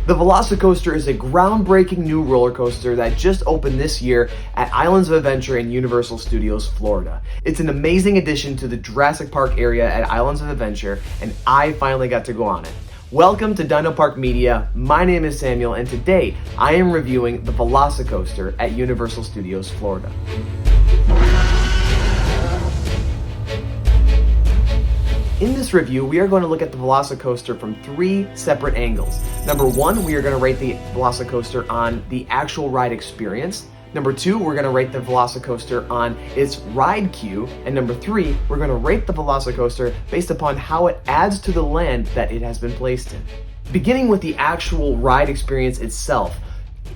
The VelociCoaster is a groundbreaking new roller coaster that just opened this year at Islands of Adventure in Universal Studios, Florida. It's an amazing addition to the Jurassic Park area at Islands of Adventure, and I finally got to go on it. Welcome to Dino Park Media. My name is Samuel, and today I am reviewing the VelociCoaster at Universal Studios, Florida. In this review, we are going to look at the VelociCoaster from three separate angles. Number one, we are going to rate the VelociCoaster on the actual ride experience. Number two, we're going to rate the VelociCoaster on its ride queue. And number three, we're going to rate the VelociCoaster based upon how it adds to the land that it has been placed in. Beginning with the actual ride experience itself,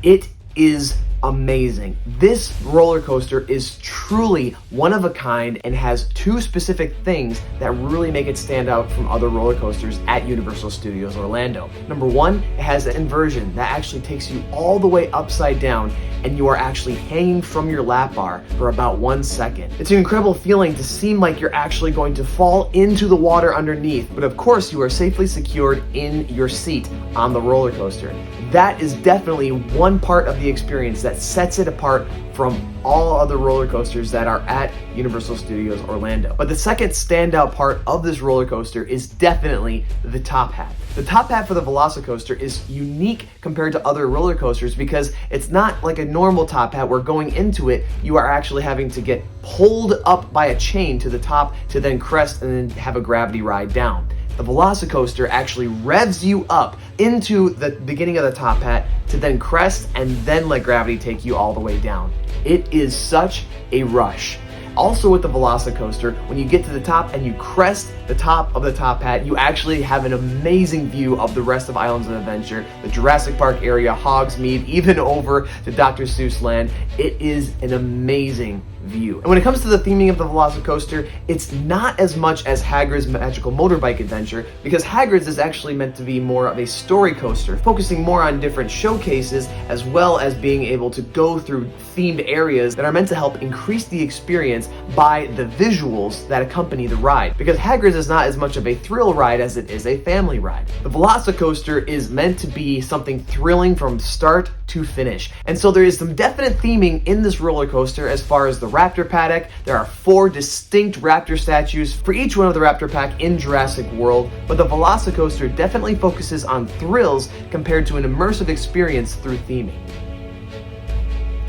it is amazing. This roller coaster is truly one of a kind and has two specific things that really make it stand out from other roller coasters at Universal Studios Orlando. Number one, it has an inversion that actually takes you all the way upside down and you are actually hanging from your lap bar for about 1 second. It's an incredible feeling to seem like you're actually going to fall into the water underneath, but of course you are safely secured in your seat on the roller coaster. That is definitely one part of the experience that sets it apart from all other roller coasters that are at Universal Studios Orlando. But the second standout part of this roller coaster is definitely the top hat. The top hat for the VelociCoaster is unique compared to other roller coasters because it's not like a normal top hat where going into it, you are actually having to get pulled up by a chain to the top to then crest and then have a gravity ride down. The VelociCoaster actually revs you up into the beginning of the top hat to then crest and then let gravity take you all the way down. It is such a rush. Also with the VelociCoaster, when you get to the top and you crest the top of the top hat, you actually have an amazing view of the rest of Islands of Adventure, the Jurassic Park area, Hogsmeade, even over to Dr. Seuss Land. It is an amazing view. And when it comes to the theming of the VelociCoaster, it's not as much as Hagrid's Magical Motorbike Adventure, because Hagrid's is actually meant to be more of a story coaster, focusing more on different showcases as well as being able to go through themed areas that are meant to help increase the experience by the visuals that accompany the ride. Because Hagrid's is not as much of a thrill ride as it is a family ride. The VelociCoaster is meant to be something thrilling from start to finish. And so there is some definite theming in this roller coaster as far as the Raptor paddock. There are 4 distinct raptor statues for each one of the Raptor pack in Jurassic World, but the VelociCoaster definitely focuses on thrills compared to an immersive experience through theming.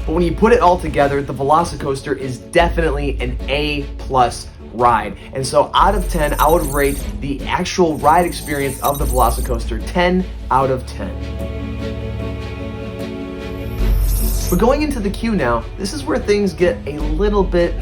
But when you put it all together, the VelociCoaster is definitely an A+ ride. And so out of 10, I would rate the actual ride experience of the VelociCoaster 10 out of 10. But going into the queue now, this is where things get a little bit,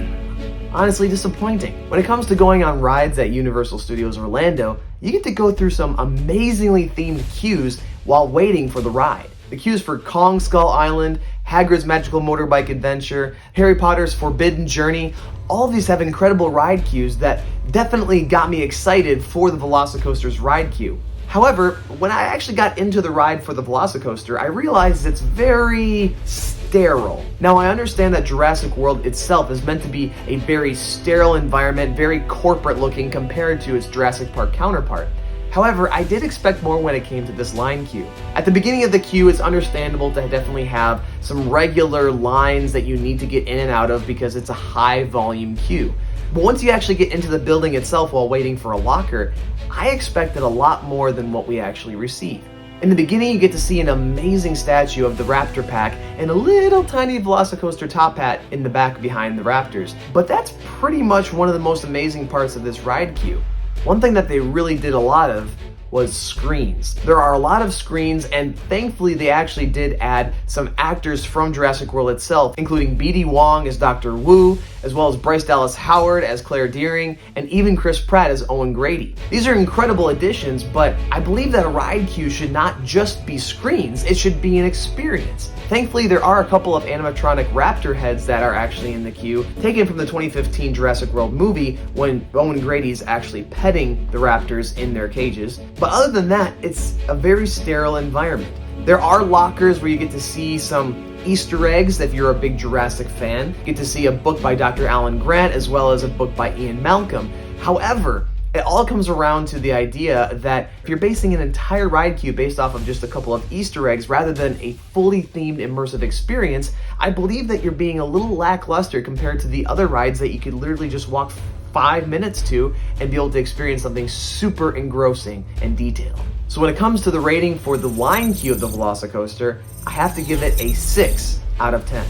honestly, disappointing. When it comes to going on rides at Universal Studios Orlando, you get to go through some amazingly themed queues while waiting for the ride. The queues for Kong Skull Island, Hagrid's Magical Motorbike Adventure, Harry Potter's Forbidden Journey, all of these have incredible ride queues that definitely got me excited for the VelociCoaster's ride queue. However, when I actually got into the ride for the VelociCoaster, I realized it's very sterile. Now, I understand that Jurassic World itself is meant to be a very sterile environment, very corporate looking compared to its Jurassic Park counterpart. However, I did expect more when it came to this line queue. At the beginning of the queue, it's understandable to definitely have some regular lines that you need to get in and out of because it's a high volume queue. But once you actually get into the building itself while waiting for a locker, I expected a lot more than what we actually received. In the beginning, you get to see an amazing statue of the Raptor pack and a little tiny VelociCoaster top hat in the back behind the Raptors. But that's pretty much one of the most amazing parts of this ride queue. One thing that they really did a lot of was screens. There are a lot of screens, and thankfully they actually did add some actors from Jurassic World itself, including B.D. Wong as Dr. Wu, as well as Bryce Dallas Howard as Claire Dearing, and even Chris Pratt as Owen Grady. These are incredible additions, but I believe that a ride queue should not just be screens, it should be an experience. Thankfully, there are a couple of animatronic raptor heads that are actually in the queue, taken from the 2015 Jurassic World movie when Owen Grady's actually petting the raptors in their cages. But other than that, it's a very sterile environment. There are lockers where you get to see some Easter eggs if you're a big Jurassic fan. You get to see a book by Dr. Alan Grant as well as a book by Ian Malcolm. However, It all comes around to the idea that if you're basing an entire ride queue based off of just a couple of Easter eggs rather than a fully themed immersive experience, I believe that you're being a little lackluster compared to the other rides that you could literally just walk 5 minutes to and be able to experience something super engrossing and detailed. So when it comes to the rating for the line queue of the VelociCoaster, I have to give it a 6 out of 10.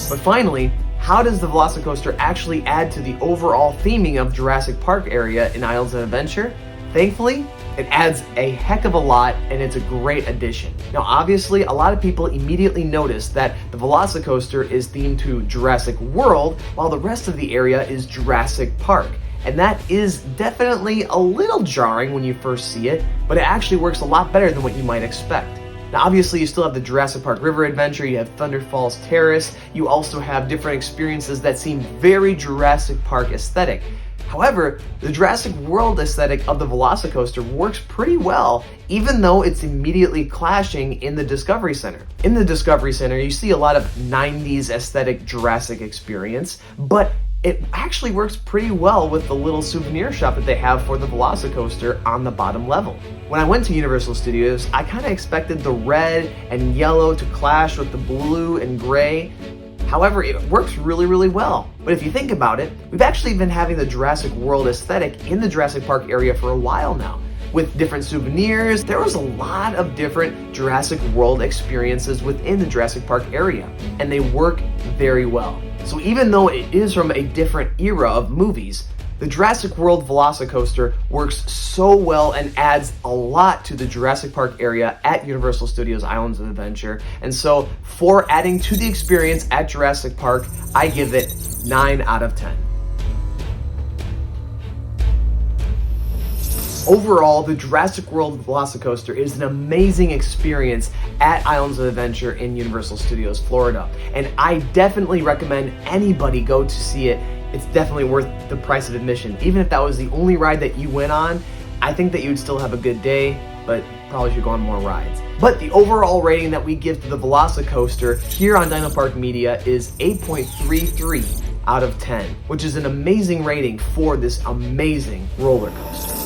But finally, how does the VelociCoaster actually add to the overall theming of Jurassic Park area in Islands of Adventure? Thankfully, it adds a heck of a lot, and it's a great addition. Now, obviously, a lot of people immediately notice that the VelociCoaster is themed to Jurassic World, while the rest of the area is Jurassic Park. And that is definitely a little jarring when you first see it, but it actually works a lot better than what you might expect. Now, obviously, you still have the Jurassic Park River Adventure, you have Thunder Falls Terrace, you also have different experiences that seem very Jurassic Park aesthetic. However, the Jurassic World aesthetic of the VelociCoaster works pretty well, even though it's immediately clashing in the Discovery Center. In the Discovery Center, you see a lot of 90s aesthetic Jurassic experience, but it actually works pretty well with the little souvenir shop that they have for the VelociCoaster on the bottom level. When I went to Universal Studios, I kind of expected the red and yellow to clash with the blue and gray. However, it works really, really well. But if you think about it, we've actually been having the Jurassic World aesthetic in the Jurassic Park area for a while now. With different souvenirs, there was a lot of different Jurassic World experiences within the Jurassic Park area, and they work very well. So even though it is from a different era of movies, the Jurassic World VelociCoaster works so well and adds a lot to the Jurassic Park area at Universal Studios Islands of Adventure. And so for adding to the experience at Jurassic Park, I give it 9 out of 10. Overall, the Jurassic World VelociCoaster is an amazing experience at Islands of Adventure in Universal Studios Florida, and I definitely recommend anybody go to see it. It's definitely worth the price of admission. Even if that was the only ride that you went on, I think that you'd still have a good day, but probably should go on more rides. But the overall rating that we give to the VelociCoaster here on Dino Park Media is 8.33 out of 10, which is an amazing rating for this amazing roller coaster.